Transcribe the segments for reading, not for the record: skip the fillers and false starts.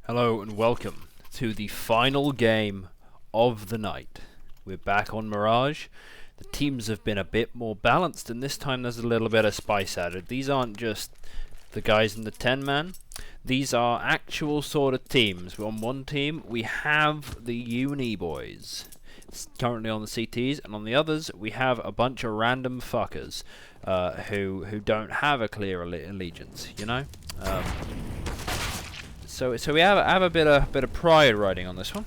Hello and welcome to the final game of the night. We're back on Mirage. The teams have been a bit more balanced, and this time there's a little bit of spice added. These aren't just the guys in the 10-man. These are actual sort of teams. On one team we have the Uni boys, currently on the CTs, and on the others we have a bunch of random fuckers who don't have a clear allegiance, you know. So we have a bit of pride riding on this one,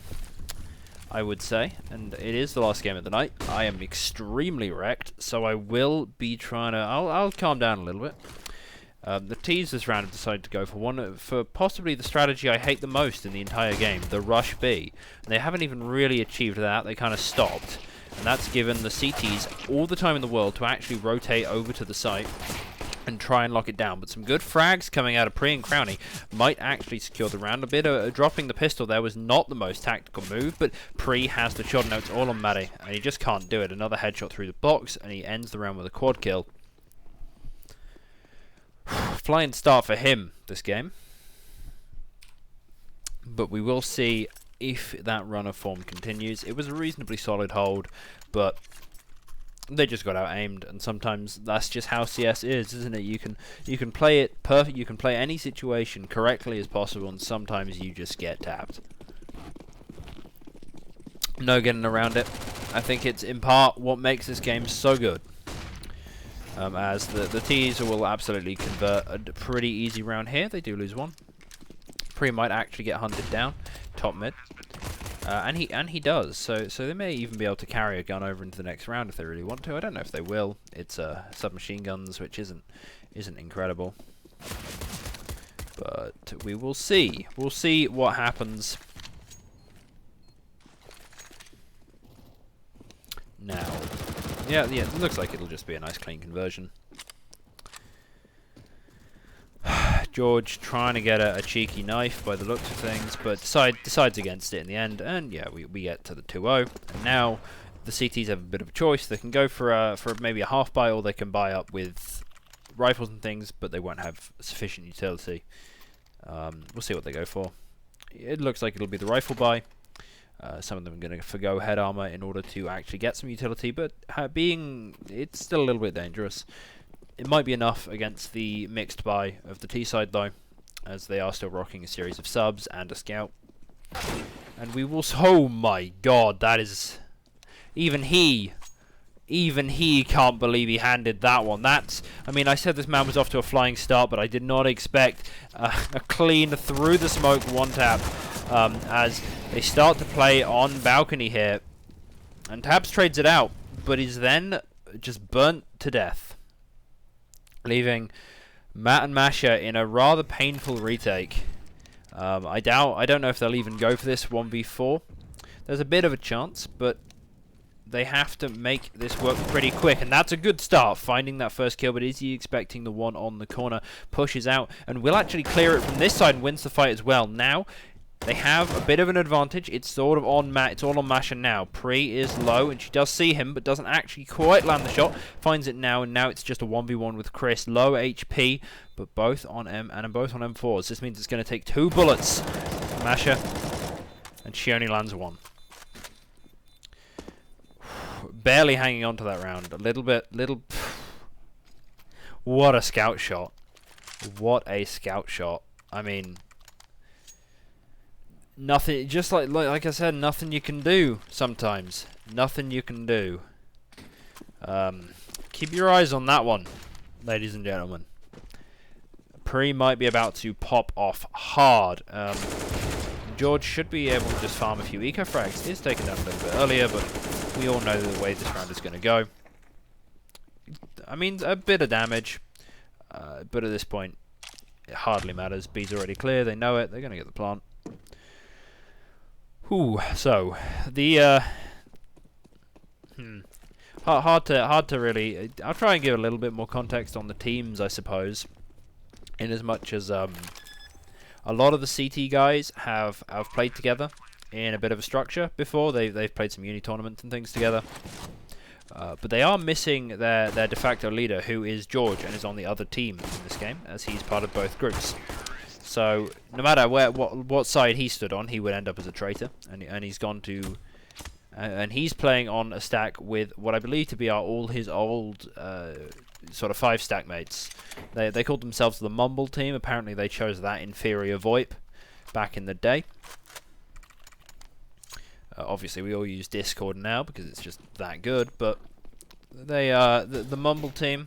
I would say, and it is the last game of the night. I am extremely wrecked, so I will be trying to. I'll calm down a little bit. The T's this round have decided to go for possibly the strategy I hate the most in the entire game, the Rush B. And they haven't even really achieved that. They kind of stopped, and that's given the CTs all the time in the world to actually rotate over to the site and try and lock it down. But some good frags coming out of Pre and Crowny might actually secure the round. A bit of dropping the pistol there was not the most tactical move, but Pre has the shot. Now it's all on Matty, and he just can't do it. Another headshot through the box, and he ends the round with a quad kill. Flying start for him this game, but we will see if that run of form continues. It was a reasonably solid hold, but they just got out aimed, and sometimes that's just how CS is, isn't it? You can play it perfect, you can play any situation correctly as possible, and sometimes you just get tapped. No getting around it. I think it's in part what makes this game so good. As the T's will absolutely convert a pretty easy round here. They do lose one. Pre might actually get hunted down, top mid. And he does, so they may even be able to carry a gun over into the next round if they really want to. I don't know if they will. It's submachine guns, which isn't incredible, but we will see. We'll see what happens. Now, yeah, it looks like it'll just be a nice clean conversion. George trying to get a cheeky knife by the looks of things, but decides against it in the end, and yeah, we get to the 2-0. And now the CTs have a bit of a choice. They can go for maybe a half buy, or they can buy up with rifles and things, but they won't have sufficient utility. We'll see what they go for. It looks like it'll be the rifle buy. Some of them are going to forgo head armor in order to actually get some utility, but it's still a little bit dangerous. It might be enough against the mixed buy of the T side though, as they are still rocking a series of subs and a scout. And we will. Oh my god, that is. Even he can't believe he handed that one. I mean, I said this man was off to a flying start, but I did not expect a clean through the smoke one tap. As they start to play on balcony here, and Tabs trades it out, but is then just burnt to death, leaving Matt and Masha in a rather painful retake. I don't know if they'll even go for this 1v4. There's a bit of a chance, but they have to make this work pretty quick, and that's a good start, finding that first kill. But is he expecting the one on the corner? Pushes out, and will actually clear it from this side and wins the fight as well. Now they have a bit of an advantage. It's sort of on Matt. It's all on Masha now. Pre is low, and she does see him, but doesn't actually quite land the shot. Finds it now, and now it's just a 1v1 with Chris. Low HP, but both on M and both on M4s. This means it's going to take 2 bullets from Masha, and she only lands 1. Barely hanging on to that round. A little bit. What a scout shot. What a scout shot. I mean, nothing, just like I said, nothing you can do sometimes. Nothing you can do. Keep your eyes on that one, ladies and gentlemen. Pre might be about to pop off hard. George should be able to just farm a few eco frags. He is taken down a little bit earlier, but we all know the way this round is going to go. I mean, a bit of damage, but at this point, it hardly matters. B's already clear. They know it. They're going to get the plant. Ooh, so the hard to really. I'll try and give a little bit more context on the teams, I suppose, in as much as a lot of the CT guys have played together in a bit of a structure before. They've played some uni tournaments and things together, but they are missing their de facto leader, who is George, and is on the other team in this game, as he's part of both groups. So no matter what side he stood on, he would end up as a traitor, and he's gone to, and he's playing on a stack with what I believe to be all his old sort of 5-stack mates. They called themselves the Mumble team. Apparently they chose that inferior VoIP back in the day. Obviously we all use Discord now because it's just that good, but they the Mumble team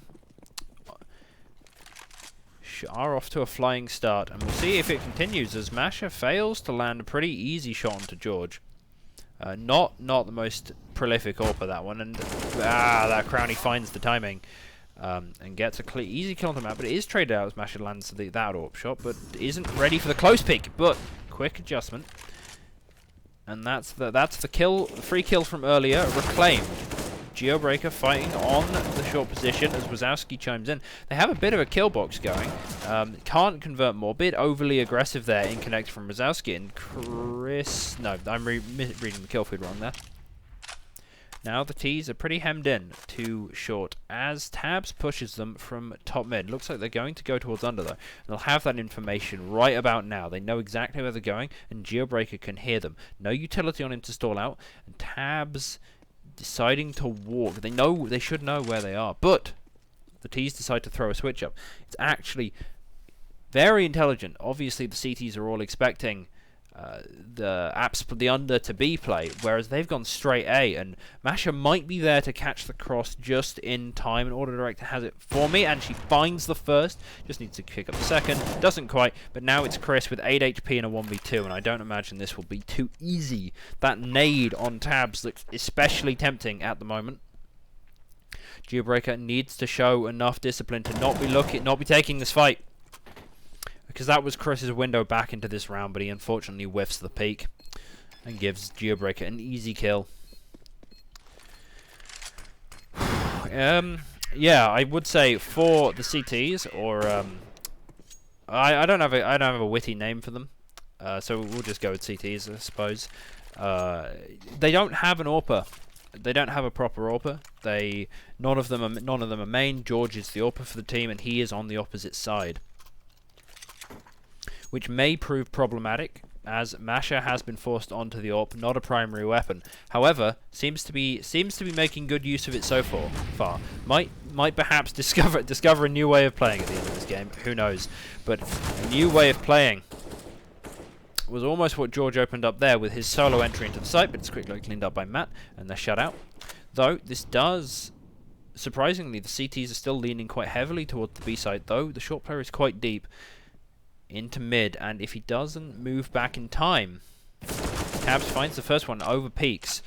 are off to a flying start, and we'll see if it continues as Masha fails to land a pretty easy shot onto George. Not the most prolific AWP that one, and that Crownie finds the timing and gets a easy kill on the map, but it is traded out as Masha lands that AWP shot, but isn't ready for the close peek. But quick adjustment, and that's the kill, the free kill from earlier reclaimed. Geobreaker fighting on the short position as Wazowski chimes in. They have a bit of a kill box going. Can't convert more. Bit overly aggressive there in connect from Wazowski and Chris. No, I'm reading the kill feed wrong there. Now the T's are pretty hemmed in to short as Tabs pushes them from top mid. Looks like they're going to go towards under though. They'll have that information right about now. They know exactly where they're going, and Geobreaker can hear them. No utility on him to stall out, and Tabs deciding to walk. They should know where they are, but the T's decide to throw a switch up. It's actually very intelligent. Obviously the CTs are all expecting the under to B play, whereas they've gone straight A, and Masha might be there to catch the cross just in time. An Order Director has it for me, and she finds the first, just needs to kick up the second, doesn't quite, but now it's Chris with 8 HP and a 1v2, and I don't imagine this will be too easy. That nade on Tabs looks especially tempting at the moment. Geobreaker needs to show enough discipline to not be taking this fight, because that was Chris's window back into this round, but he unfortunately whiffs the peak and gives Geobreaker an easy kill. Yeah, I would say for the CTs, or I don't have a witty name for them, so we'll just go with CTs, I suppose. They don't have an AWPer. They don't have a proper AWPer. None of them are main. George is the AWPer for the team, and he is on the opposite side, which may prove problematic, as Masha has been forced onto the AWP, not a primary weapon. However, seems to be making good use of it so far. Might perhaps discover a new way of playing at the end of this game. Who knows? But a new way of playing was almost what George opened up there with his solo entry into the site, but it's quickly cleaned up by Matt, and they're shut out. Though this does, surprisingly, the CTs are still leaning quite heavily towards the B side. Though the short player is quite deep into mid, and if he doesn't move back in time, Tabs finds the first one over peaks,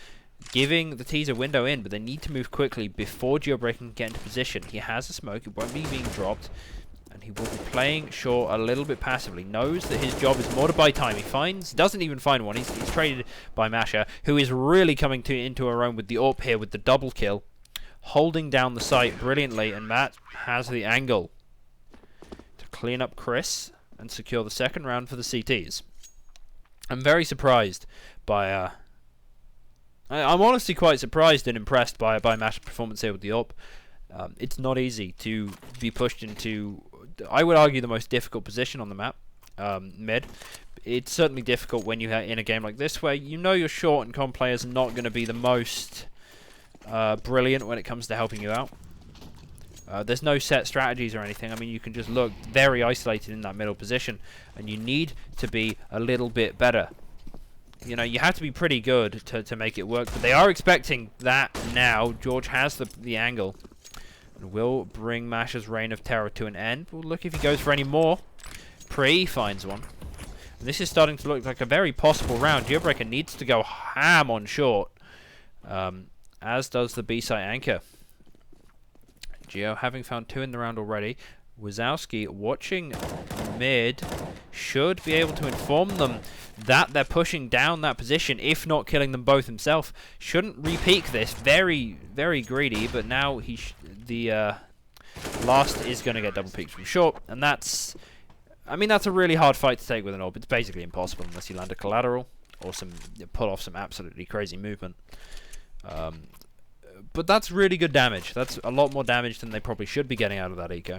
giving the T's a window in, but they need to move quickly before Geobreaker can get into position. He has a smoke, it won't be being dropped, and he will be playing short a little bit passively. Knows that his job is more to buy time. Doesn't even find one. He's traded by Masha, who is really coming into her own with the AWP here with the double kill, holding down the site brilliantly, and Matt has the angle to clean up Chris and secure the second round for the CTs. I'm very surprised by I'm honestly quite surprised and impressed by Mash's performance here with the AWP. It's not easy to be pushed into, I would argue, the most difficult position on the map, mid. It's certainly difficult when you're in a game like this where you know your short and comp players are not going to be the most brilliant when it comes to helping you out. There's no set strategies or anything. I mean, you can just look very isolated in that middle position, and you need to be a little bit better. You know, you have to be pretty good to make it work, but they are expecting that now. George has the angle, and will bring Masha's reign of terror to an end. We'll look if he goes for any more. Pre finds one. And this is starting to look like a very possible round. Geobreaker needs to go ham on short, as does the B-site anchor. Geo having found 2 in the round already. Wazowski watching mid should be able to inform them that they're pushing down that position, if not killing them both himself. Shouldn't re-peek this. Very, very greedy, but now the last is going to get double peeked from short, and that's, I mean, that's a really hard fight to take with an AWP. It's basically impossible unless you land a collateral or pull off some absolutely crazy movement. But that's really good damage. That's a lot more damage than they probably should be getting out of that eco.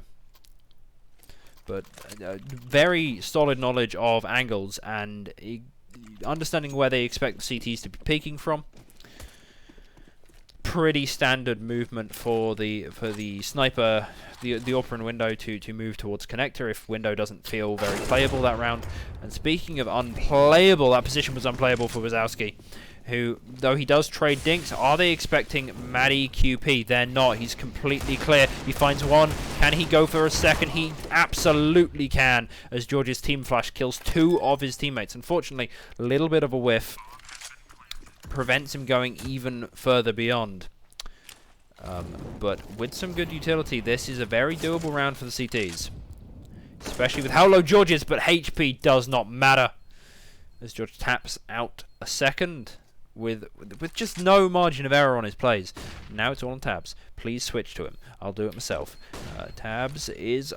But very solid knowledge of angles and understanding where they expect the CTs to be peeking from. Pretty standard movement for the sniper, the AWP and window to move towards connector if window doesn't feel very playable that round. And speaking of unplayable, that position was unplayable for Wazowski, who, though he does trade dinks, are they expecting Maddie QP? They're not. He's completely clear. He finds one. Can he go for a second? He absolutely can, as George's team flash kills 2 of his teammates. Unfortunately, a little bit of a whiff prevents him going even further beyond. But with some good utility, this is a very doable round for the CTs. Especially with how low George is, but HP does not matter. As George taps out a second with just no margin of error on his plays. Now it's all on Tabs. Please switch to him. I'll do it myself. Tabs is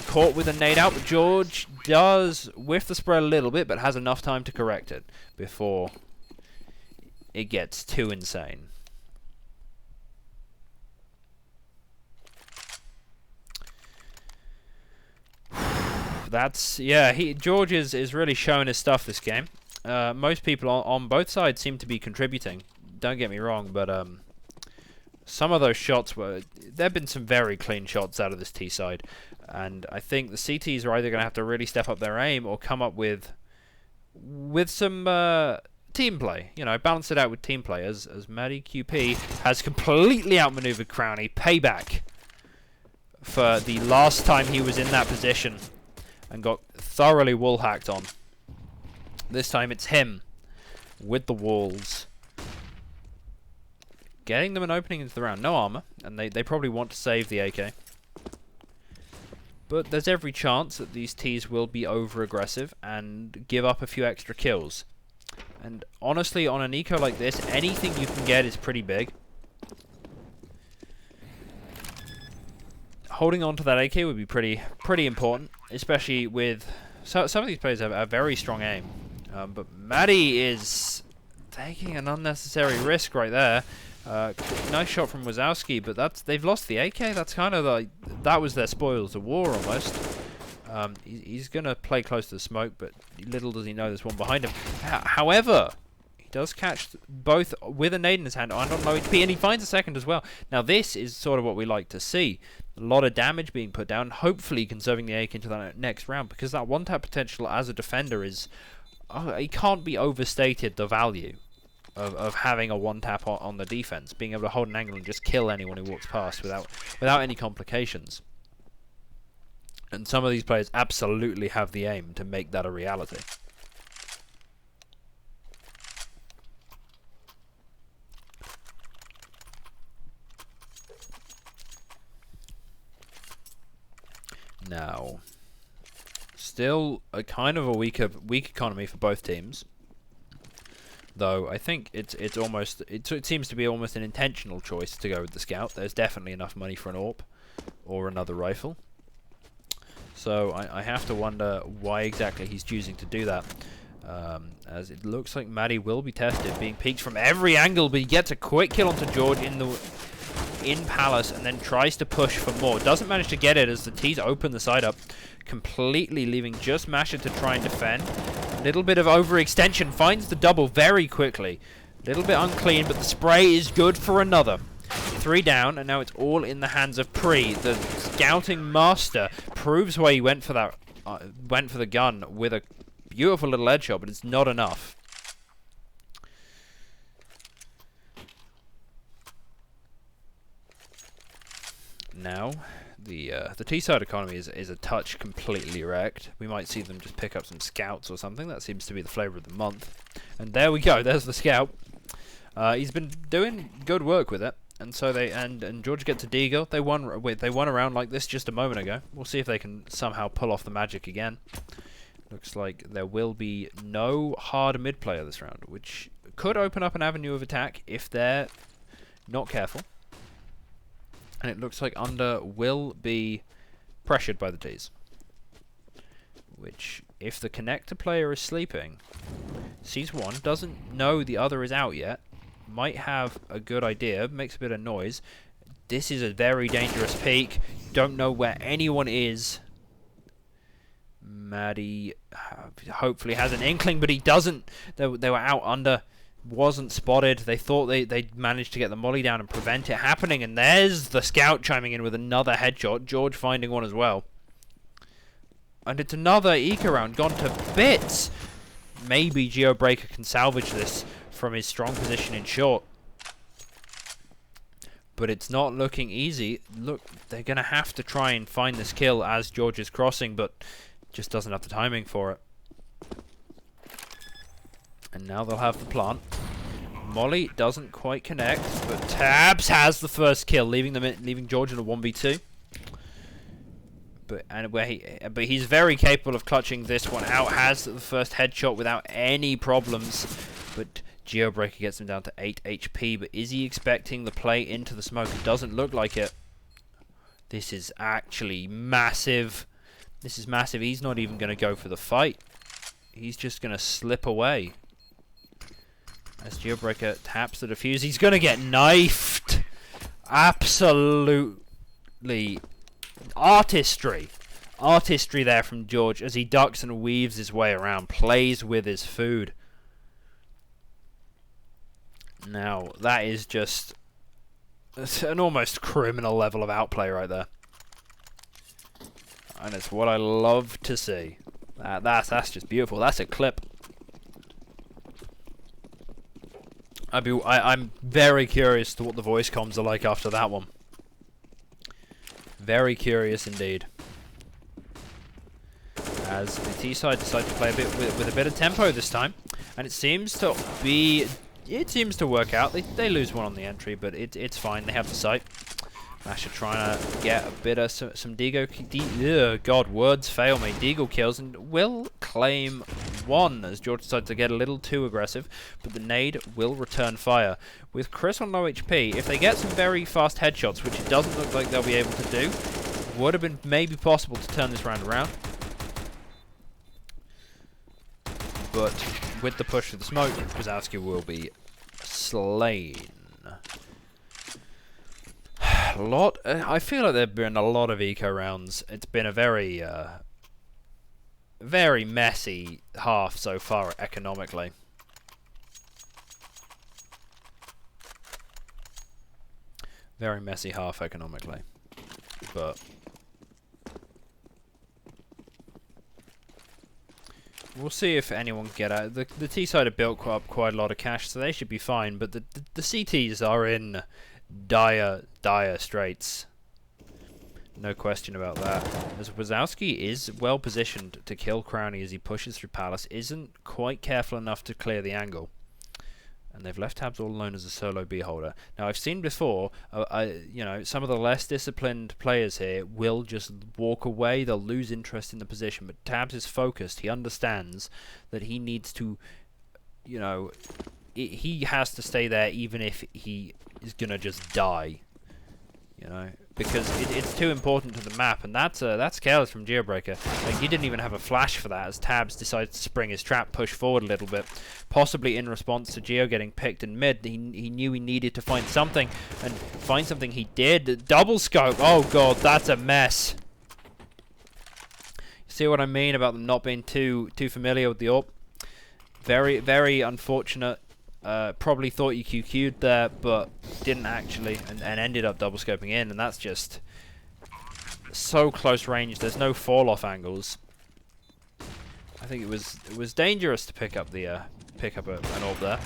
caught with a nade out, but George does whiff the spread a little bit, but has enough time to correct it before it gets too insane. That's, yeah, George is really showing his stuff this game. Most people on both sides seem to be contributing. Don't get me wrong, but some of those shots there have been some very clean shots out of this T side, and I think the CTs are either going to have to really step up their aim or come up with some team play. You know, balance it out with team play. As Maddie QP has completely outmaneuvered Crownie. Payback for the last time he was in that position and got thoroughly wall hacked on. This time it's him with the walls, getting them an opening into the round. No armor, and they probably want to save the AK. But there's every chance that these Ts will be over-aggressive and give up a few extra kills. And honestly, on an eco like this, anything you can get is pretty big. Holding on to that AK would be pretty important, especially with some of these players have a very strong aim. But Maddie is taking an unnecessary risk right there. Nice shot from Wazowski, but they've lost the AK. That's kind of like, that was their spoils of war almost. He's gonna play close to the smoke, but little does he know there's one behind him. However, he does catch both with a nade in his hand on low HP, and he finds a second as well. Now this is sort of what we like to see. A lot of damage being put down, hopefully conserving the AK into that next round, because that one-tap potential as a defender is... it can't be overstated, the value of having a one-tap on the defense, being able to hold an angle and just kill anyone who walks past without any complications. And some of these players absolutely have the aim to make that a reality. Now, still a kind of a weak economy for both teams. Though I think it seems to be almost an intentional choice to go with the scout. There's definitely enough money for an AWP or another rifle. So I have to wonder why exactly he's choosing to do that. As it looks like Maddie will be tested, being peeked from every angle, but he gets a quick kill onto George in Palace and then tries to push for more. Doesn't manage to get it as the T's open the side up completely, leaving just Masher to try and defend. A little bit of overextension, finds the double very quickly. A little bit unclean, but the spray is good for another. 3 down, and now it's all in the hands of Pre. The scouting master proves why he went for that, went for the gun with a beautiful little headshot, but it's not enough. Now, the T-side economy is a touch completely wrecked. We might see them just pick up some scouts or something. That seems to be the flavour of the month. And there we go. There's the scout. He's been doing good work with it. And so and George gets a deagle. They won a round like this just a moment ago. We'll see if they can somehow pull off the magic again. Looks like there will be no hard mid player this round, which could open up an avenue of attack if they're not careful. And it looks like Under will be pressured by the T's. Which, if the connector player is sleeping, sees one, doesn't know the other is out yet, might have a good idea, makes a bit of noise. This is a very dangerous peek. Don't know where anyone is. Maddie hopefully has an inkling, but he doesn't. They were out under. Wasn't spotted. They thought they managed to get the molly down and prevent it happening, and there's the scout chiming in with another headshot. George finding one as well. And it's another eco round gone to bits. Maybe Geobreaker can salvage this from his strong position in short. But it's not looking easy. Look, they're going to have to try and find this kill as George is crossing, but just doesn't have the timing for it. And now they'll have the plant. Molly doesn't quite connect, but Tabs has the first kill, leaving George in a 1v2. But he's very capable of clutching this one out. Has the first headshot without any problems. But Geobreaker gets him down to 8 HP. But is he expecting the play into the smoke? It doesn't look like it. This is actually massive. This is massive. He's not even going to go for the fight. He's just going to slip away. As Geobreaker taps the defuse, he's going to get knifed. Absolutely artistry. Artistry there from George as he ducks and weaves his way around, plays with his food. Now, that is just an almost criminal level of outplay right there. And it's what I love to see. That's just beautiful. That's a clip. I'm very curious to what the voice comms are like after that one. Very curious indeed. As the T side decide to play a bit with a bit of tempo this time, and it seems to work out. They lose one on the entry, but it's fine. They have the site. Masher trying to get a bit of some Deagle. God, words fail me. Deagle kills and will claim one as George decides to get a little too aggressive, but the nade will return fire. With Chris on low HP, if they get some very fast headshots, which it doesn't look like they'll be able to do, would have been maybe possible to turn this round around. But with the push of the smoke, Wazowski will be slain. I feel like there have been a lot of eco rounds. It's been a very very messy half so far economically. Very messy half economically. But we'll see if anyone can get out. The T side have built up quite a lot of cash, so they should be fine. But the CTs are in dire straits. No question about that. As Wazowski is well positioned to kill Crownie as he pushes through Palace, isn't quite careful enough to clear the angle. And they've left Tabs all alone as a solo B holder. Now, I've seen before, you know, some of the less disciplined players here will just walk away. They'll lose interest in the position. But Tabs is focused. He understands that he needs to, you know, he has to stay there even if he is going to just die. You know, because it's too important to the map, and that's careless from Geobreaker. Like, he didn't even have a flash for that as Tabs decides to spring his trap, push forward a little bit, possibly in response to Geo getting picked in mid. He knew he needed to find something, and find something he did. Double scope. Oh god, that's a mess. See what I mean about them not being too familiar with the AWP? Very, very unfortunate. Probably thought you QQ'd there, but didn't actually, and ended up double scoping in, and that's just so close range. There's no fall off angles. I think it was dangerous to pick up an AWP there.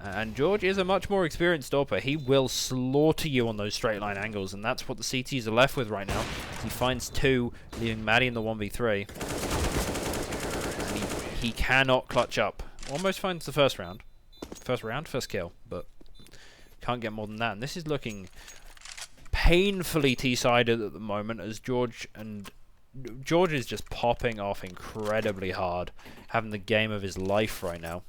And George is a much more experienced AWPer. He will slaughter you on those straight line angles, and that's what the CTs are left with right now. He finds two, leaving Maddie in the 1v3, and he cannot clutch up. Almost finds the first round. First kill, but can't get more than that. And this is looking painfully T-sided at the moment as George is just popping off incredibly hard, having the game of his life right now.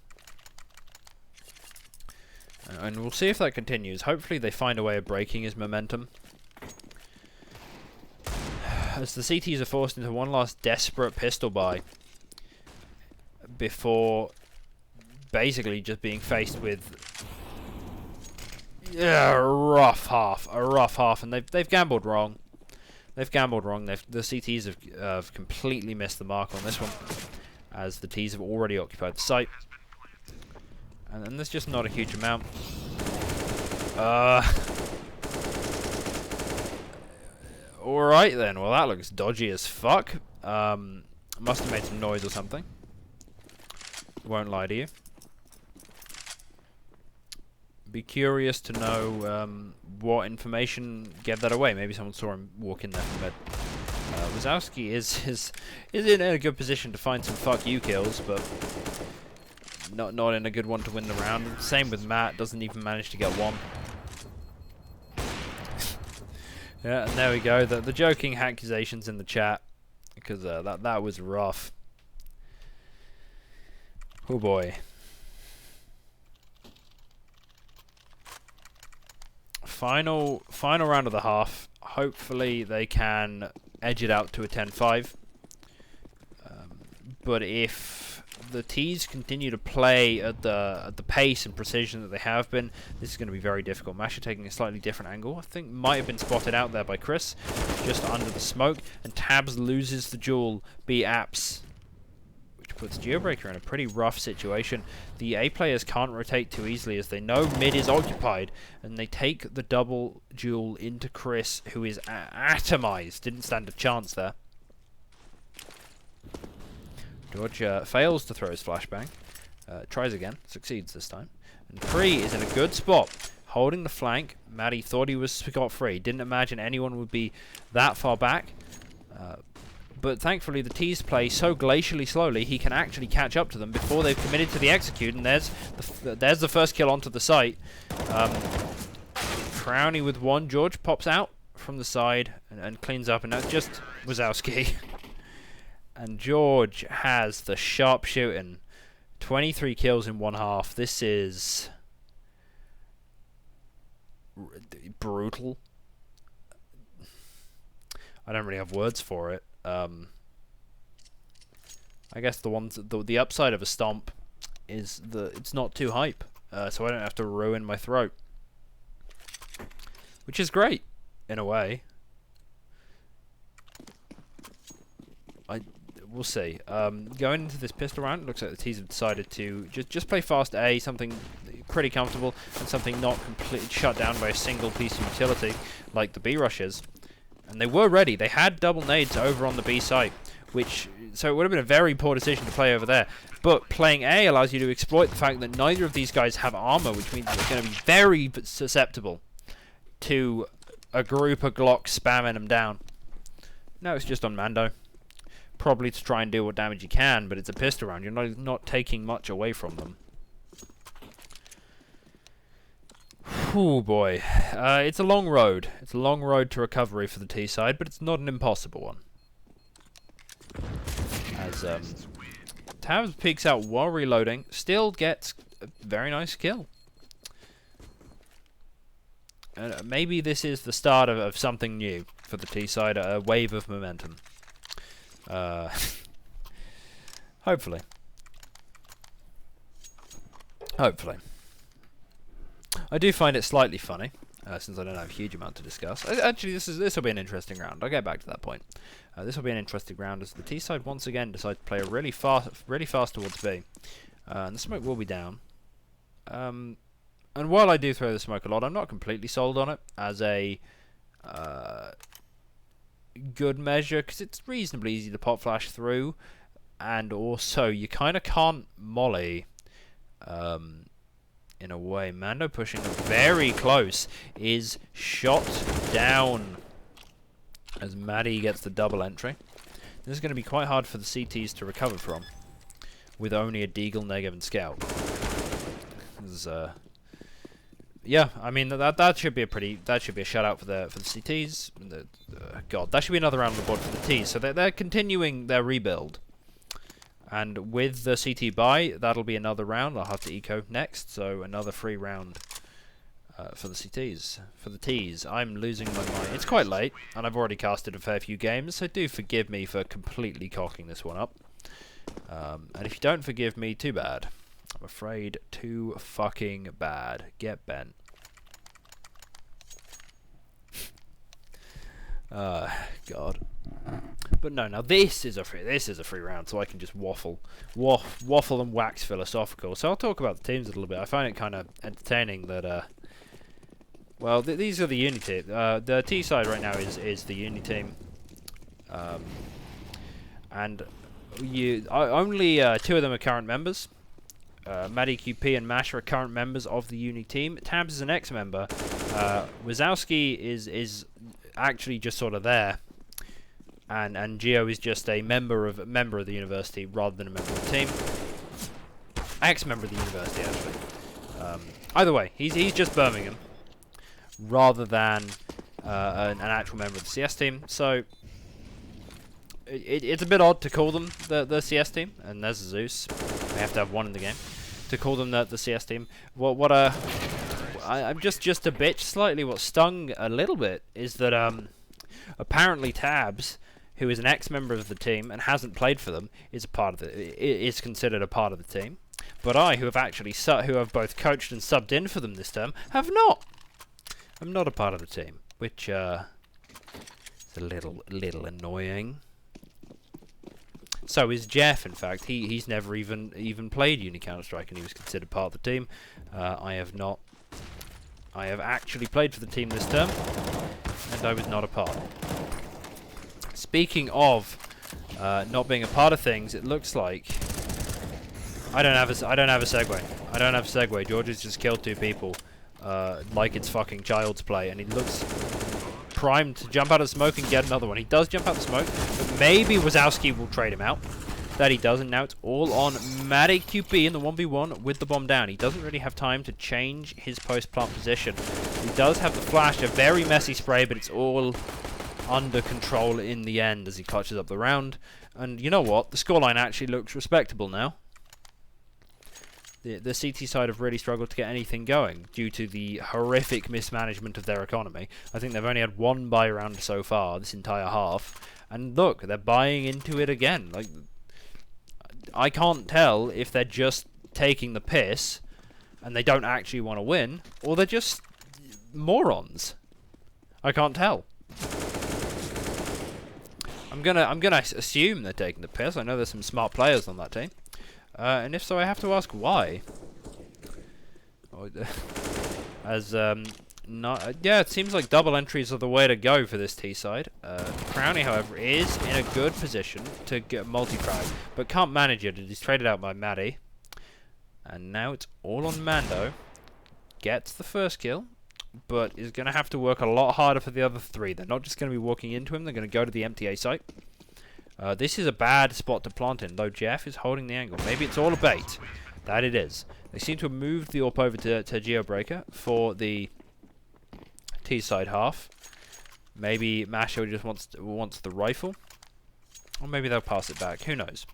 And we'll see if that continues. Hopefully they find a way of breaking his momentum. As the CTs are forced into one last desperate pistol buy before basically just being faced with a rough half, and they've gambled wrong. they've gambled wrong. The CTs have completely missed the mark on this one, as the Ts have already occupied the site. And then there's just not a huge amount. Alright then, well that looks dodgy as fuck. Must have made some noise or something. Won't lie to you. Be curious to know what information gave that away. Maybe someone saw him walk in there from mid. Wazowski is in a good position to find some fuck you kills, but not in a good one to win the round. Same with Matt, doesn't even manage to get one. Yeah, and there we go. The joking accusations in the chat, because that was rough. Oh boy. Final round of the half. Hopefully they can edge it out to a 10-5. But if the Ts continue to play at the pace and precision that they have been, this is going to be very difficult. Masher taking a slightly different angle. I think might have been spotted out there by Chris, just under the smoke. And Tabs loses the duel. B apps, which puts Geobreaker in a pretty rough situation. The A players can't rotate too easily, as they know mid is occupied, and they take the double duel into Chris, who is atomized. Didn't stand a chance there. George fails to throw his flashbang. Tries again. Succeeds this time. And Pre is in a good spot, holding the flank. Matty thought he was scot-free. Didn't imagine anyone would be that far back. But thankfully the T's play so glacially slowly, he can actually catch up to them before they've committed to the execute. And there's the first kill onto the site. Crowny with one. George pops out from the side and cleans up. And that's just Wazowski. And George has the sharpshooting. 23 kills in one half. This is brutal. I don't really have words for it. I guess the upside of a stomp is it's not too hype, so I don't have to ruin my throat, which is great in a way. We'll see. Going into this pistol round, it looks like the T's have decided to just play fast A, something pretty comfortable, and something not completely shut down by a single piece of utility, like the B rushes. And they were ready. They had double nades over on the B site, so it would have been a very poor decision to play over there. But playing A allows you to exploit the fact that neither of these guys have armor, which means they're going to be very susceptible to a group of Glocks spamming them down. Now it's just on Mando. Probably to try and do what damage you can, but it's a pistol round. You're not taking much away from them. Oh boy, it's a long road. It's a long road to recovery for the T side, but it's not an impossible one. As Tabs peeks out while reloading, still gets a very nice kill. Maybe this is the start of something new for the T side, a wave of momentum. Hopefully. I do find it slightly funny, since I don't have a huge amount to discuss. Actually, this will be an interesting round. I'll get back to that point. This will be an interesting round as the T side once again decide to play really fast towards B, and the smoke will be down. And while I do throw the smoke a lot, I'm not completely sold on it as a good measure, because it's reasonably easy to pop flash through, and also you kind of can't molly in a way. Mando pushing very close is shot down as Maddie gets the double entry. This is going to be quite hard for the CTs to recover from with only a Deagle, Negev and Scout. This is, yeah, I mean that should be a shutout for the CTs. God, that should be another round on the board for the Ts. So they're continuing their rebuild, and with the CT buy, that'll be another round. I'll have to eco next, so another free round for the CTs. For the Ts, I'm losing my mind. It's quite late, and I've already casted a fair few games, so do forgive me for completely cocking this one up. And if you don't forgive me, too bad. I'm afraid too fucking bad. Get bent. God. But no, now this is a free round, so I can just waffle and wax philosophical. So I'll talk about the teams a little bit. I find it kind of entertaining that. Well, these are the uni team. The T side right now is the uni team, and only 2 of them are current members. Maddie QP and Mash are current members of the uni team. Tabs is an ex-member. Wazowski is actually just sort of there. And Geo is just a member of the university rather than a member of the team. Ex-member of the university, actually. Either way, he's just Birmingham rather than an actual member of the CS team. So it's a bit odd to call them the CS team. And there's Zeus. We have to have one in the game to call them the CS team. I'm just a bit slightly. What stung a little bit is that apparently Tabs, who is an ex-member of the team and hasn't played for them, is considered a part of the team. But I, who have both coached and subbed in for them this term, have not. I'm not a part of the team, which is a little annoying. So is Jeff. In fact, he's never even played Uni Counter-Strike, and he was considered part of the team. I have not. I have actually played for the team this term, and I was not a part. Speaking of not being a part of things, it looks like I don't have a segue. I don't have a segue. George has just killed 2 people like it's fucking child's play, and he looks primed to jump out of smoke and get another one. He does jump out of smoke, but maybe Wazowski will trade him out. That he doesn't. Now it's all on Maddie QP in the 1v1 with the bomb down. He doesn't really have time to change his post-plant position. He does have the flash, a very messy spray, but it's all under control in the end as he clutches up the round. And you know what? The scoreline actually looks respectable now. The CT side have really struggled to get anything going due to the horrific mismanagement of their economy. I think they've only had 1 buy round so far this entire half. And look, they're buying into it again. Like, I can't tell if they're just taking the piss and they don't actually want to win, or they're just morons. I can't tell. I'm gonna assume they're taking the piss. I know there's some smart players on that team, and if so, I have to ask why. Yeah, it seems like double entries are the way to go for this T side. Crownie, however, is in a good position to get multi-frag, but can't manage it. It is traded out by Maddie, and now it's all on Mando. Gets the first kill, but is going to have to work a lot harder for the other 3. They're not just going to be walking into him, they're going to go to the MTA site. This is a bad spot to plant in, though Jeff is holding the angle. Maybe it's all a bait. That it is. They seem to have moved the AWP over to Geobreaker for the T side half. Maybe Masho just wants the rifle. Or maybe they'll pass it back. Who knows?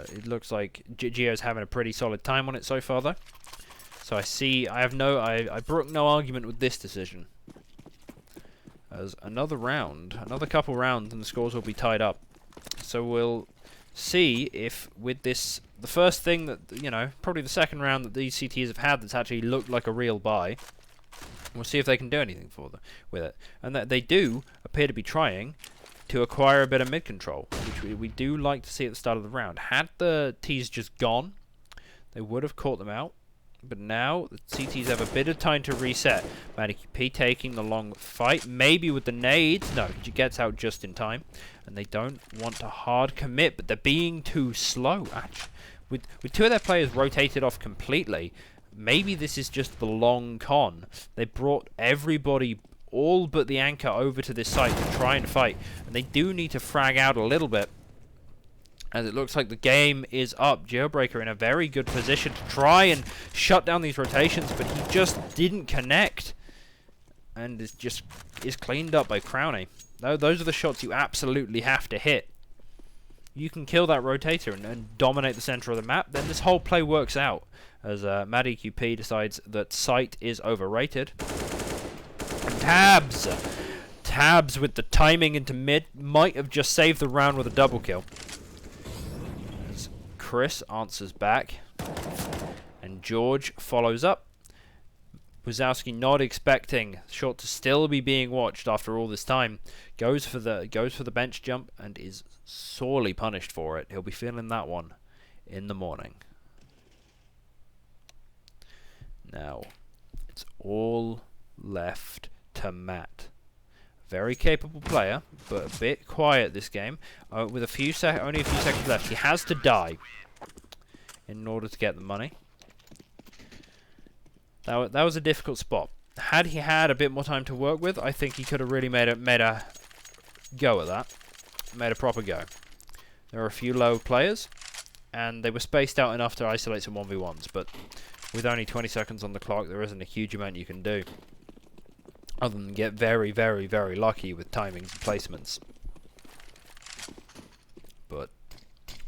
It looks like Geo's having a pretty solid time on it so far, though. So I brook no argument with this decision. As another couple rounds, and the scores will be tied up. So we'll see if with this, the first thing that, probably the second round that these CTs have had that's actually looked like a real buy. We'll see if they can do anything with it. And that they do appear to be trying to acquire a bit of mid control, which we do like to see at the start of the round. Had the T's just gone, they would have caught them out. But now the CTs have a bit of time to reset. Maddie P taking the long fight, maybe with the nades. No, he gets out just in time. And they don't want to hard commit, but they're being too slow, actually. With 2 of their players rotated off completely, maybe this is just the long con. They brought everybody, all but the anchor, over to this site to try and fight. And they do need to frag out a little bit, as it looks like the game is up. Geobreaker in a very good position to try and shut down these rotations, but he just didn't connect. And is cleaned up by Crownie. Those are the shots you absolutely have to hit. You can kill that rotator and dominate the center of the map, then this whole play works out. As Maddie QP decides that sight is overrated. And Tabs with the timing into mid might have just saved the round with a double kill. As Chris answers back, and George follows up. Wazowski, not expecting shot to still be being watched after all this time, goes for the bench jump and is sorely punished for it. He'll be feeling that one in the morning. Now, it's all left to Matt. Very capable player, but a bit quiet this game. With only a few seconds left, he has to die in order to get the money. That was a difficult spot. Had he had a bit more time to work with, I think he could have really made a go at that. Made a proper go. There were a few low players, and they were spaced out enough to isolate some 1v1s, but with only 20 seconds on the clock, there isn't a huge amount you can do, other than get very, very, very lucky with timings and placements. But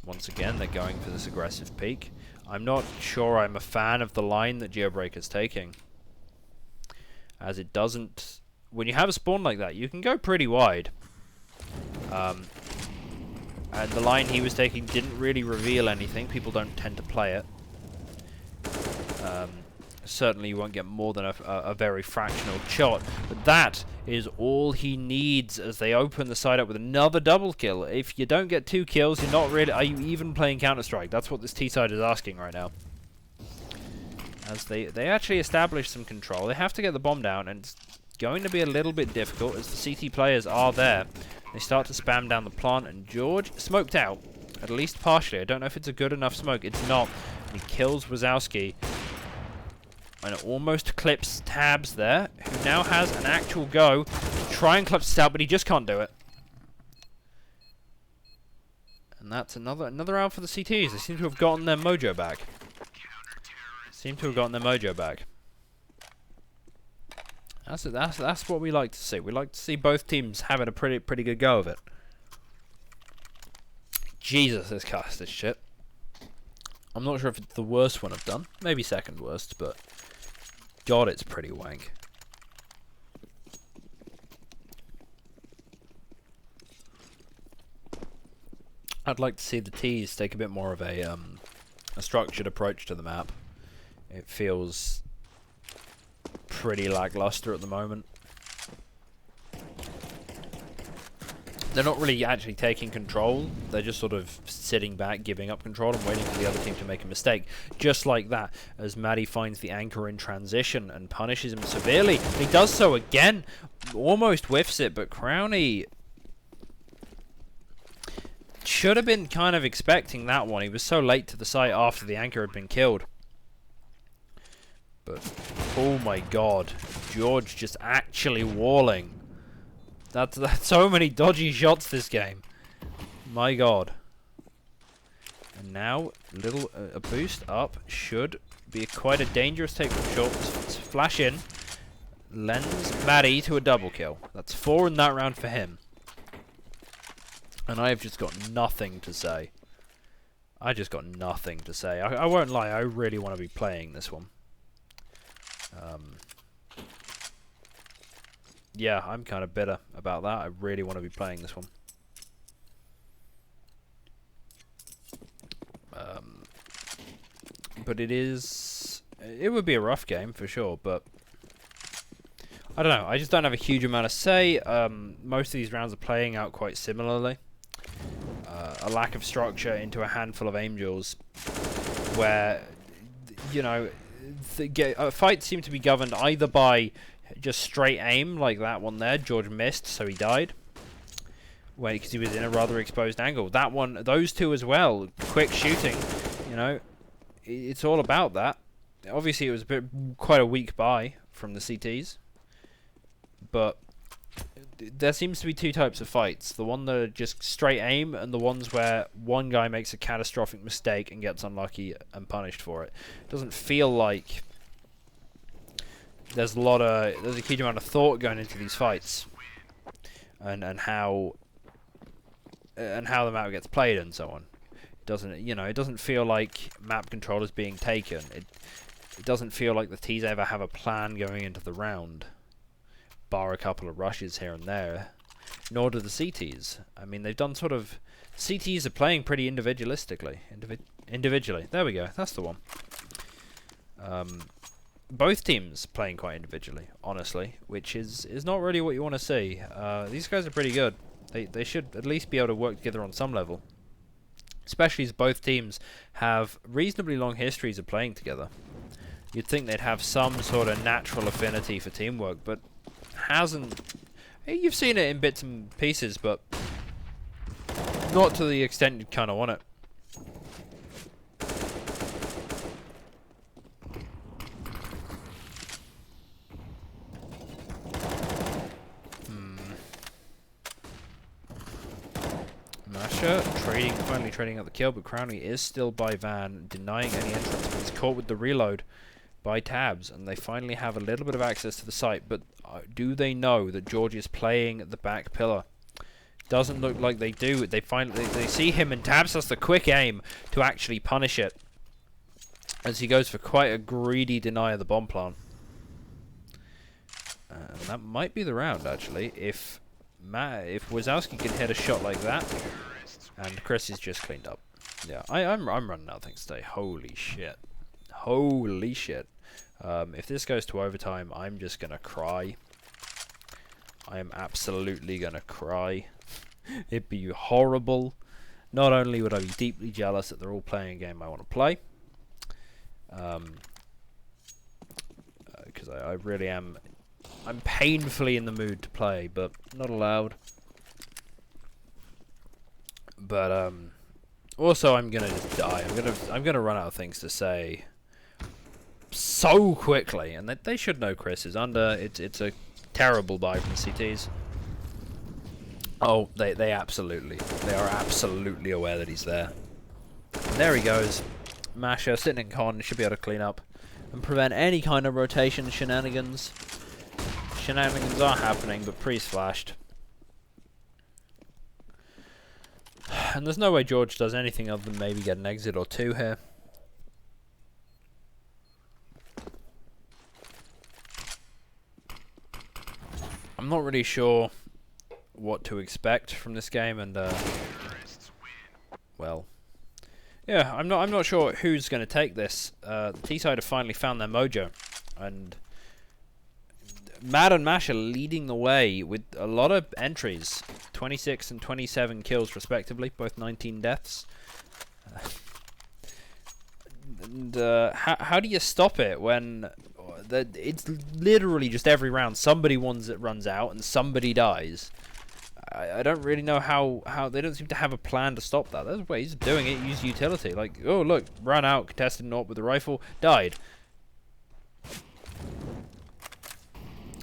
once again, they're going for this aggressive peek. I'm not sure I'm a fan of the line that Geobreaker's taking, as it doesn't... When you have a spawn like that, you can go pretty wide. And the line he was taking didn't really reveal anything. People don't tend to play it. Certainly you won't get more than a very fractional shot, but that is all he needs as they open the side up with another double kill. If you don't get 2 kills, you're not really... Are you even playing Counter-Strike? That's what this T side is asking right now. As they actually establish some control. They have to get the bomb down, and it's going to be a little bit difficult as the CT players are there. They start to spam down the plant, and George smoked out, at least partially. I don't know if it's a good enough smoke. It's not. And he kills Wazowski. And it almost clips Tabs there, who now has an actual go to try and clutch this out, but he just can't do it. And that's another round for the CTs. They seem to have gotten their mojo back. That's what we like to see. We like to see both teams having a pretty good go of it. Jesus, this cast is shit. I'm not sure if it's the worst one I've done. Maybe second worst, but God, it's pretty wank. I'd like to see the T's take a bit more of a structured approach to the map. It feels pretty lackluster at the moment. They're not really actually taking control. They're just sort of sitting back, giving up control, and waiting for the other team to make a mistake. Just like that, as Maddie finds the anchor in transition and punishes him severely. He does so again, almost whiffs it, but Crowney should have been kind of expecting that one. He was so late to the site after the anchor had been killed. But, oh my god, George just actually walling. That's so many dodgy shots this game. My god. And now, a boost up should be quite a dangerous take from short. Flash in. Lends Maddie to a double kill. That's 4 in that round for him. And I have just got nothing to say. I won't lie, I really want to be playing this one. Yeah, I'm kind of bitter about that. I really want to be playing this one. But it would be a rough game for sure, but I don't know. I just don't have a huge amount to say. Most of these rounds are playing out quite similarly. A lack of structure into a handful of angels where, you know, fights seem to be governed either by just straight aim, like that one there. George missed, so he died. Because he was in a rather exposed angle. That one, those two as well. Quick shooting, you know. It's all about that. Obviously, it was quite a weak buy from the CTs. But there seems to be 2 types of fights. The one that are just straight aim, and the ones where one guy makes a catastrophic mistake and gets unlucky and punished for it. It doesn't feel like there's a huge amount of thought going into these fights, and how the map gets played and so on. It doesn't feel like map control is being taken. It doesn't feel like the T's ever have a plan going into the round, bar a couple of rushes here and there. Nor do the CTs. I mean, they've done sort of... CTs are playing pretty individualistically. Individually. There we go. That's the one. both teams playing quite individually, honestly, which is not really what you want to see. These guys are pretty good. They should at least be able to work together on some level, especially as both teams have reasonably long histories of playing together. You'd think they'd have some sort of natural affinity for teamwork, but hasn't. You've seen it in bits and pieces, but not to the extent you'd kind of want it. Masha finally trading out the kill, but Crowley is still by Van, denying any entrance, but he's caught with the reload by Tabs, and they finally have a little bit of access to the site, but do they know that George is playing the back pillar? Doesn't look like they do. They see him, and Tabs has the quick aim to actually punish it, as he goes for quite a greedy deny of the bomb plant. And that might be the round, actually, if Wazowski can hit a shot like that. And Chris is just cleaned up. Yeah, I'm running out of things today. Holy shit. Holy shit. If this goes to overtime, I'm just gonna cry. I am absolutely gonna cry. It'd be horrible. Not only would I be deeply jealous that they're all playing a game I want to play, because I really am. I'm painfully in the mood to play, but not allowed. But also I'm gonna just die. I'm gonna run out of things to say so quickly, and they should know Chris is under. It's a terrible buy from the CTs. Oh, they are absolutely aware that he's there. And there he goes. Masha sitting in con, should be able to clean up and prevent any kind of rotation shenanigans. Shenanigans are happening, but Priest flashed. And there's no way George does anything other than maybe get an exit or two here. I'm not really sure what to expect from this game, and well, yeah, I'm not sure who's going to take this. The T-side have finally found their mojo, and Mad and Masha leading the way with a lot of entries, 26 and 27 kills respectively, both 19 deaths. And how do you stop it when it's literally just every round somebody runs out and somebody dies? I don't really know how they don't seem to have a plan to stop that. That's why he's doing it. Use utility, like, oh look, ran out, contested naught with the rifle, died.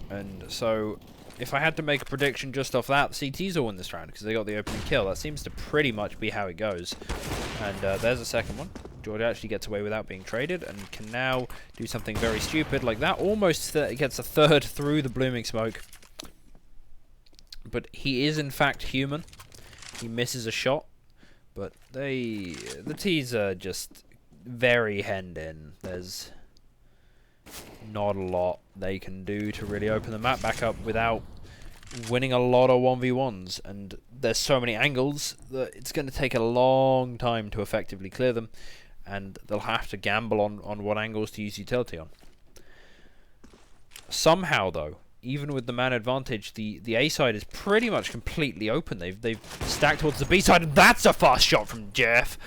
And so, if I had to make a prediction just off that, the CTs will win this round because they got the opening kill. That seems to pretty much be how it goes. And there's a second one. George actually gets away without being traded and can now do something very stupid like that. Almost gets a third through the blooming smoke. But he is in fact human. He misses a shot. But the T's are just very hemmed in. There's not a lot they can do to really open the map back up without winning a lot of 1v1s, and there's so many angles that it's going to take a long time to effectively clear them, and they'll have to gamble on what angles to use utility on. Somehow though, even with the man advantage, the A side is pretty much completely open. They've stacked towards the B side, and that's a fast shot from Jeff.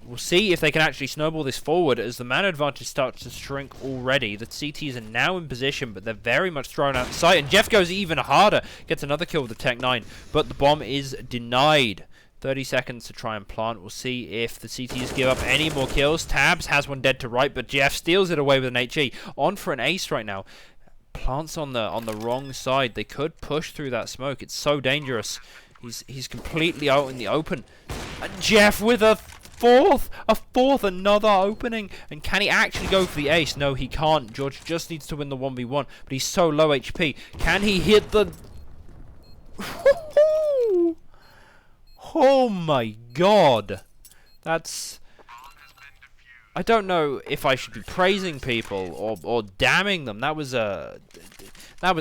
We'll see if they can actually snowball this forward as the man advantage starts to shrink already. The CTs are now in position, but they're very much thrown out of sight. And Jeff goes even harder, gets another kill with the Tech 9, but the bomb is denied. 30 seconds to try and plant. We'll see if the CTs give up any more kills. Tabs has one dead to right, but Jeff steals it away with an HE. On for an ace right now. Plants on the wrong side. They could push through that smoke. It's so dangerous. He's completely out in the open. And Jeff with a fourth, another opening. And can he actually go for the ace? No, he can't. George just needs to win the 1v1, but he's so low HP. Can he hit the... Oh my god. That's... I don't know if I should be praising people or damning them. That was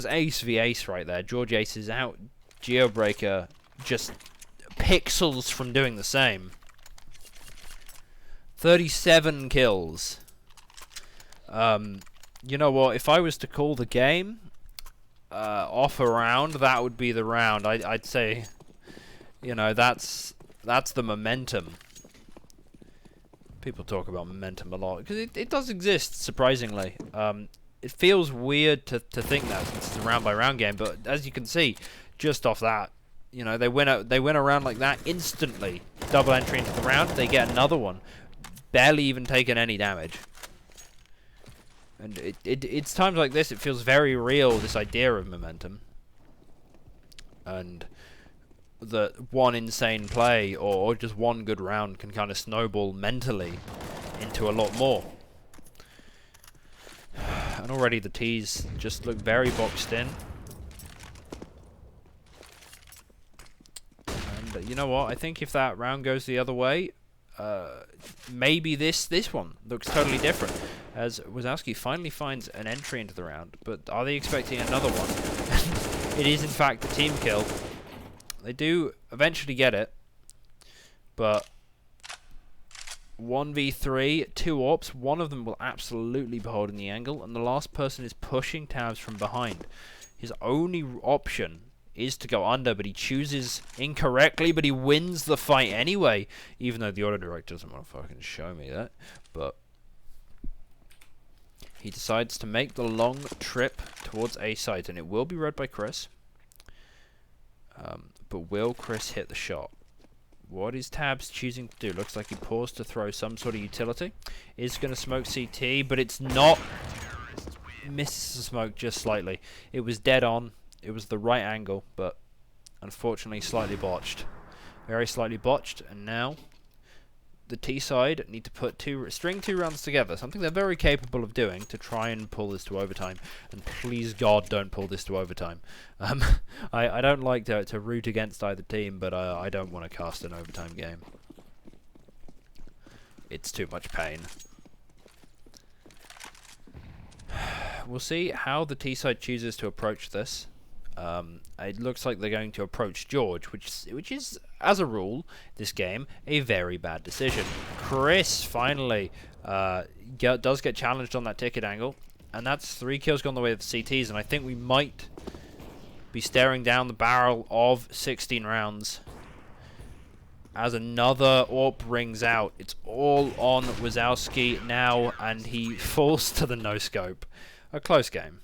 ace v ace right there. George aces out. Geobreaker just pixels from doing the same. 37 kills. You know what? If I was to call the game off a round, that would be the round. I'd say, you know, that's the momentum. People talk about momentum a lot because it does exist, surprisingly. It feels weird to think that since it's a round by round game, but as you can see, just off that, you know, they win a round like that instantly. Double entry into the round, they get another one, barely even taking any damage. And it's times like this it feels very real, this idea of momentum, and that one insane play or just one good round can kind of snowball mentally into a lot more. And already the T's just look very boxed in. And you know what? I think if that round goes the other way, maybe this one looks totally different. As Wazowski finally finds an entry into the round, but are they expecting another one? It is in fact a team kill. They do eventually get it, but 1v3, 2 AWPs, one of them will absolutely be holding the angle, and the last person is pushing tabs from behind. His only option is to go under, but he chooses incorrectly, but he wins the fight anyway, even though the auto director doesn't want to fucking show me that. But he decides to make the long trip towards A site, and it will be read by Chris. But will Chris hit the shot? What is Tabs choosing to do? Looks like he paused to throw some sort of utility. Is going to smoke CT, but it's not. Misses the smoke just slightly. It was dead on. It was the right angle, but unfortunately slightly botched. Very slightly botched, and now the T side need to string two rounds together, something they're very capable of doing, to try and pull this to overtime. And please God, don't pull this to overtime. I don't like to root against either team, but I don't want to cast an overtime game. It's too much pain. We'll see how the T side chooses to approach this. It looks like they're going to approach George, which is, as a rule, this game, a very bad decision. Chris finally does get challenged on that ticket angle, and that's 3 kills gone the way of the CTs, and I think we might be staring down the barrel of 16 rounds as another AWP rings out. It's all on Wazowski now, and he falls to the no-scope. A close game.